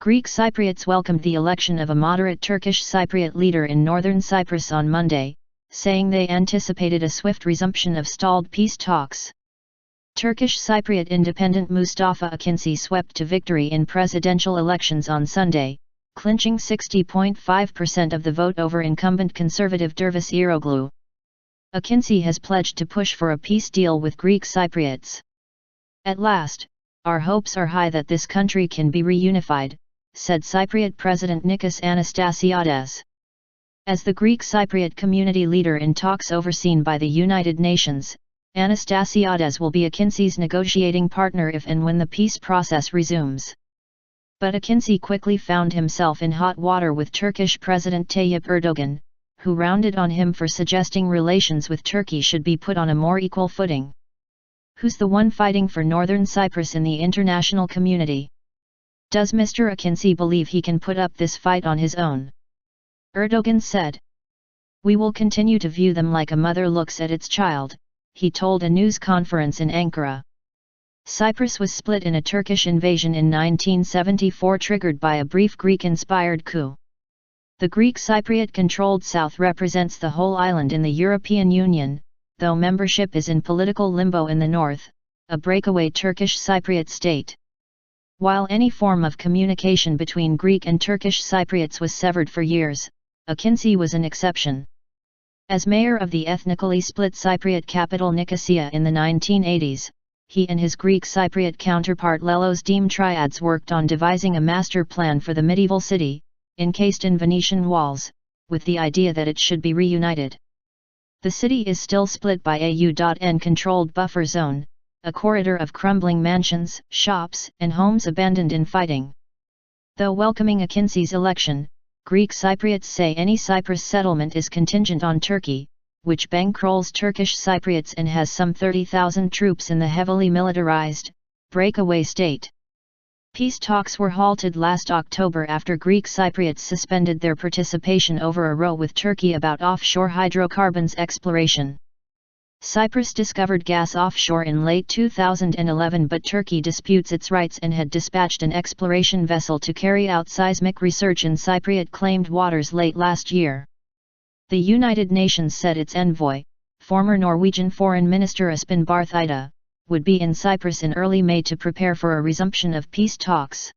Greek Cypriots welcomed the election of a moderate Turkish Cypriot leader in northern Cyprus on Monday, saying they anticipated a swift resumption of stalled peace talks. Turkish Cypriot independent Mustafa Akinci swept to victory in presidential elections on Sunday, clinching 60.5% of the vote over incumbent conservative Dervis Eroglu. Akinci has pledged to push for a peace deal with Greek Cypriots. "At last, our hopes are high that this country can be reunified," said Cypriot President Nicos Anastasiades. As the Greek Cypriot community leader in talks overseen by the United Nations, Anastasiades will be Akinci's negotiating partner if and when the peace process resumes. But Akinci quickly found himself in hot water with Turkish President Tayyip Erdogan, who rounded on him for suggesting relations with Turkey should be put on a more equal footing. "Who's the one fighting for northern Cyprus in the international community? Does Mr. Akinci believe he can put up this fight on his own?" Erdogan said. "We will continue to view them like a mother looks at its child," he told a news conference in Ankara. Cyprus was split in a Turkish invasion in 1974 triggered by a brief Greek-inspired coup. The Greek Cypriot-controlled south represents the whole island in the European Union, though membership is in political limbo in the north, a breakaway Turkish Cypriot state. While any form of communication between Greek and Turkish Cypriots was severed for years, Akinci was an exception. As mayor of the ethnically split Cypriot capital Nicosia in the 1980s, he and his Greek Cypriot counterpart Lelos Triads worked on devising a master plan for the medieval city, encased in Venetian walls, with the idea that it should be reunited. The city is still split by a U.N-controlled buffer zone, a corridor of crumbling mansions, shops, and homes abandoned in fighting. Though welcoming Akinci's election, Greek Cypriots say any Cyprus settlement is contingent on Turkey, which bankrolls Turkish Cypriots and has some 30,000 troops in the heavily militarized, breakaway state. Peace talks were halted last October after Greek Cypriots suspended their participation over a row with Turkey about offshore hydrocarbons exploration. Cyprus discovered gas offshore in late 2011, but Turkey disputes its rights and had dispatched an exploration vessel to carry out seismic research in Cypriot-claimed waters late last year. The United Nations said its envoy, former Norwegian Foreign Minister Espen Barth Eide, would be in Cyprus in early May to prepare for a resumption of peace talks.